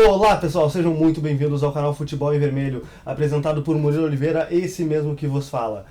Olá pessoal, sejam muito bem-vindos ao canal Futebol em Vermelho, apresentado por Murilo Oliveira, esse mesmo que vos fala.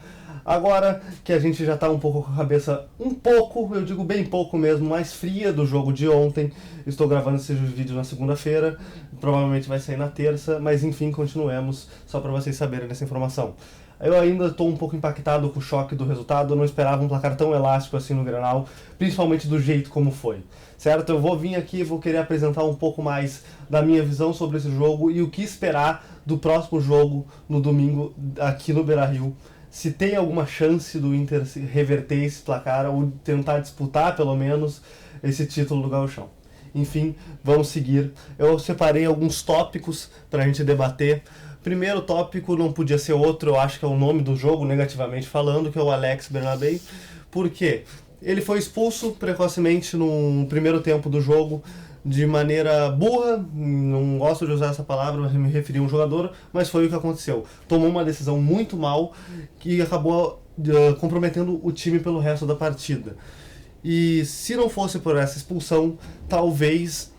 Agora que a gente já está um pouco com a cabeça eu digo bem pouco mesmo, mais fria do jogo de ontem, estou gravando esse vídeo na segunda-feira, provavelmente vai sair na terça, mas enfim, continuemos, só para vocês saberem dessa informação. Eu ainda estou um pouco impactado com o choque do resultado, eu não esperava um placar tão elástico assim no Grenal, principalmente do jeito como foi, certo? Eu vou vir aqui e vou querer apresentar um pouco mais da minha visão sobre esse jogo e o que esperar do próximo jogo no domingo aqui no Beira-Rio. Se tem alguma chance do Inter reverter esse placar ou tentar disputar pelo menos esse título do Gauchão. Enfim, vamos seguir. Eu separei alguns tópicos para a gente debater. Primeiro tópico não podia ser outro, eu acho que é o nome do jogo, negativamente falando, que é o Alex Bernabei. Por quê? Ele foi expulso precocemente no primeiro tempo do jogo, de maneira burra, não gosto de usar essa palavra, me referir a um jogador, mas foi o que aconteceu. Tomou uma decisão muito mal que acabou comprometendo o time pelo resto da partida. E se não fosse por essa expulsão, talvez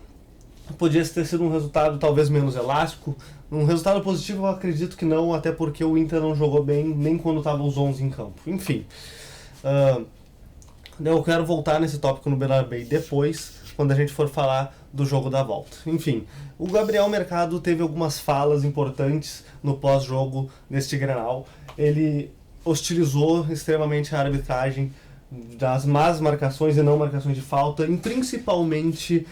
podia ter sido um resultado talvez menos elástico. Um resultado positivo eu acredito que não, até porque o Inter não jogou bem nem quando estavam os 11 em campo. Enfim, eu quero voltar nesse tópico no Bernabéu depois, quando a gente for falar do jogo da volta. Enfim, o Gabriel Mercado teve algumas falas importantes no pós-jogo neste Grenal. Ele hostilizou extremamente a arbitragem das más marcações e não marcações de falta, e principalmente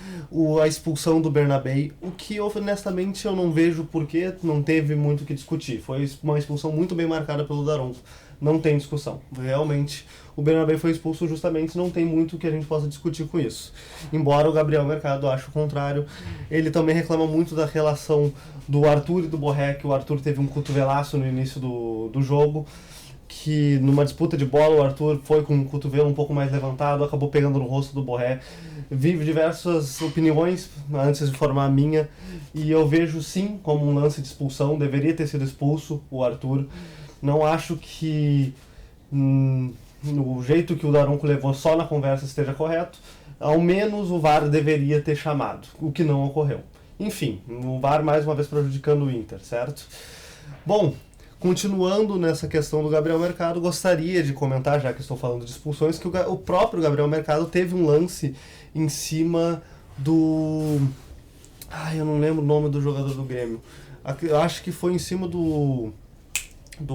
a expulsão do Bernabei, o que honestamente eu não vejo porque não teve muito o que discutir. Foi uma expulsão muito bem marcada pelo Daronco, não tem discussão. Realmente o Bernabei foi expulso justamente, não tem muito que a gente possa discutir com isso. Embora o Gabriel Mercado ache o contrário. Ele também reclama muito da relação do Arthur e do Borré, que o Arthur teve um cotovelaço no início do jogo, que numa disputa de bola o Arthur foi com o cotovelo um pouco mais levantado, acabou pegando no rosto do Borré. Vi diversas opiniões antes de formar a minha, e eu vejo sim como um lance de expulsão, deveria ter sido expulso o Arthur. Não acho que o jeito que o Daronco levou só na conversa esteja correto. Ao menos o VAR deveria ter chamado, o que não ocorreu. Enfim, o VAR mais uma vez prejudicando o Inter, certo? Bom, continuando nessa questão do Gabriel Mercado, gostaria de comentar, já que estou falando de expulsões, que o próprio Gabriel Mercado teve um lance em cima do... eu não lembro o nome do jogador do Grêmio. Eu acho que foi em cima do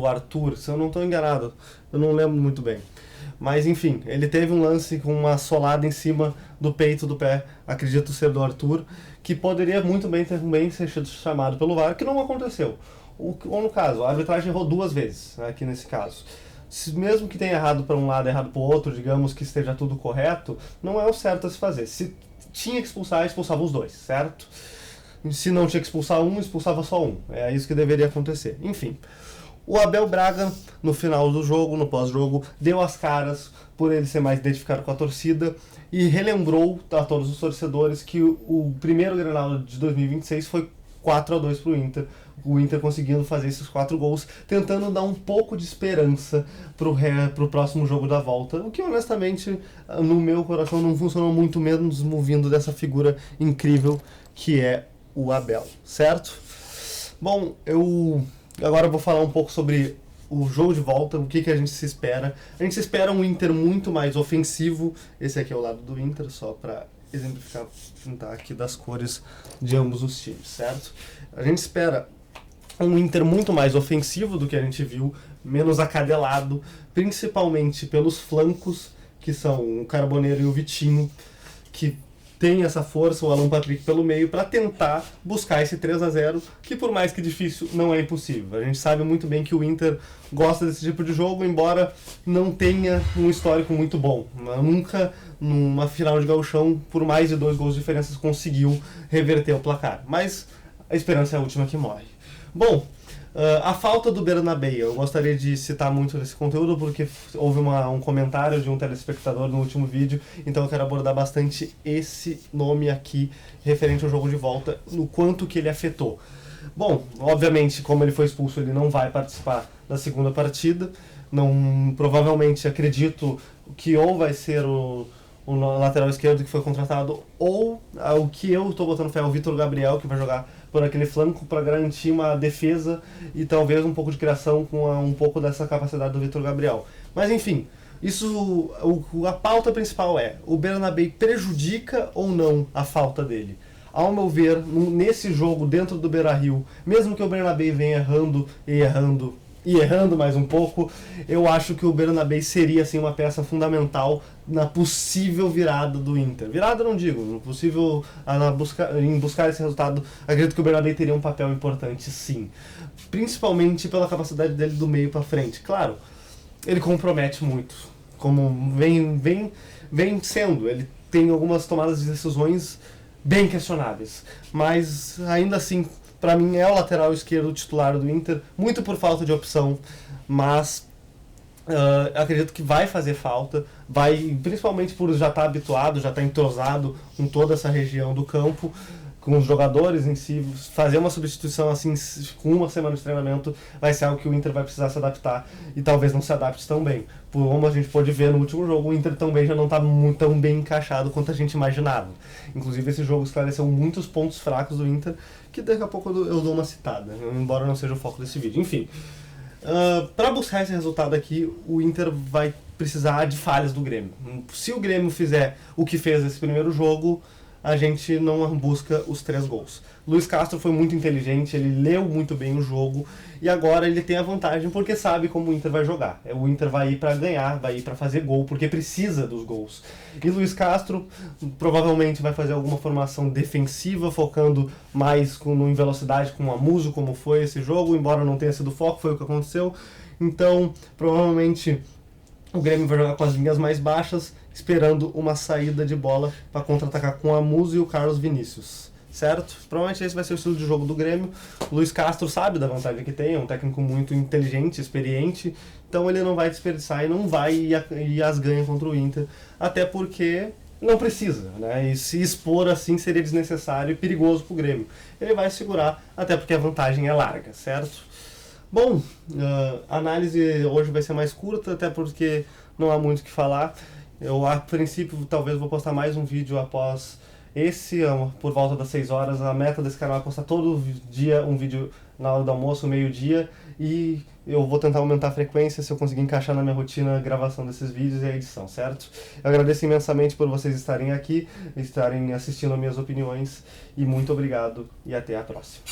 Arthur, se eu não estou enganado. Eu não lembro muito bem. Mas enfim, ele teve um lance com uma solada em cima do peito do pé, acredito ser do Arthur, que poderia muito bem também ser chamado pelo VAR, que não aconteceu. Ou no caso, a arbitragem errou duas vezes, aqui nesse caso. Mesmo que tenha errado para um lado e errado para o outro, digamos que esteja tudo correto, não é o certo a se fazer. Se tinha que expulsar, expulsava os dois, certo? Se não tinha que expulsar um, expulsava só um. É isso que deveria acontecer. Enfim, o Abel Braga, no final do jogo, no pós-jogo, deu as caras por ele ser mais identificado com a torcida e relembrou a todos os torcedores que o primeiro Grenal de 2026 foi 4-2 para o Inter. O Inter conseguindo fazer esses 4 gols, tentando dar um pouco de esperança pro próximo jogo da volta, o que honestamente no meu coração não funcionou muito, mesmo vindo dessa figura incrível que é o Abel, certo? Bom, eu agora vou falar um pouco sobre o jogo de volta, o que a gente se espera. A gente se espera um Inter muito mais ofensivo. Esse aqui é o lado do Inter, só para exemplificar, pintar aqui das cores de ambos os times, certo? A gente espera um Inter muito mais ofensivo do que a gente viu, menos acadelado, principalmente pelos flancos, que são o Carboneiro e o Vitinho, que tem essa força, o Alan Patrick pelo meio, para tentar buscar esse 3-0, que por mais que difícil, não é impossível. A gente sabe muito bem que o Inter gosta desse tipo de jogo, embora não tenha um histórico muito bom. Nunca, numa final de gauchão, por mais de 2 gols de diferença, conseguiu reverter o placar. Mas a esperança é a última que morre. Bom, a falta do Bernabéu, eu gostaria de citar muito desse conteúdo porque houve um comentário de um telespectador no último vídeo, então eu quero abordar bastante esse nome aqui, referente ao jogo de volta, no quanto que ele afetou. Bom, obviamente, como ele foi expulso, ele não vai participar da segunda partida, provavelmente acredito que ou vai ser o lateral esquerdo que foi contratado, ou o que eu estou botando fé é o Vitor Gabriel, que vai jogar por aquele flanco para garantir uma defesa e talvez um pouco de criação com um pouco dessa capacidade do Vitor Gabriel. Mas enfim, a pauta principal é: o Bernabéu prejudica ou não a falta dele? Ao meu ver, nesse jogo dentro do Beira-Rio, mesmo que o Bernabéu venha errando mais um pouco, eu acho que o Bernabéu seria assim, uma peça fundamental na possível virada do Inter. Virada não digo, no possível em buscar esse resultado, acredito que o Bernabéu teria um papel importante sim. Principalmente pela capacidade dele do meio para frente. Claro, ele compromete muito, como vem sendo. Ele tem algumas tomadas de decisões bem questionáveis, mas ainda assim, para mim é o lateral esquerdo titular do Inter, muito por falta de opção, mas acredito que vai fazer falta, principalmente por já estar habituado, já estar entrosado com toda essa região do campo, com os jogadores em si. Fazer uma substituição assim com uma semana de treinamento vai ser algo que o Inter vai precisar se adaptar e talvez não se adapte tão bem. Como a gente pôde ver no último jogo, o Inter também já não está tão bem encaixado quanto a gente imaginava. Inclusive esse jogo esclareceu muitos pontos fracos do Inter, que daqui a pouco eu dou uma citada, embora não seja o foco desse vídeo. Enfim, para buscar esse resultado aqui, o Inter vai precisar de falhas do Grêmio. Se o Grêmio fizer o que fez nesse primeiro jogo, a gente não busca os 3 gols. Luiz Castro foi muito inteligente, ele leu muito bem o jogo e agora ele tem a vantagem porque sabe como o Inter vai jogar. O Inter vai ir para ganhar, vai ir para fazer gol, porque precisa dos gols. E Luiz Castro provavelmente vai fazer alguma formação defensiva, focando mais em velocidade com o Amuso, como foi esse jogo, embora não tenha sido foco, foi o que aconteceu. Então, provavelmente o Grêmio vai jogar com as linhas mais baixas, esperando uma saída de bola para contra-atacar com o Amuso e o Carlos Vinícius, certo? Provavelmente esse vai ser o estilo de jogo do Grêmio. O Luiz Castro sabe da vantagem que tem, é um técnico muito inteligente, experiente, então ele não vai desperdiçar e não vai ir às ganhas contra o Inter, até porque não precisa, né? E se expor assim seria desnecessário e perigoso para o Grêmio. Ele vai segurar, até porque a vantagem é larga, certo? Bom, a análise hoje vai ser mais curta, até porque não há muito o que falar. Eu, a princípio, talvez vou postar mais um vídeo após esse, por volta das 6 horas. A meta desse canal é postar todo dia um vídeo na hora do almoço, meio-dia, e eu vou tentar aumentar a frequência se eu conseguir encaixar na minha rotina a gravação desses vídeos e a edição, certo? Eu agradeço imensamente por vocês estarem aqui, estarem assistindo as minhas opiniões, e muito obrigado, e até a próxima.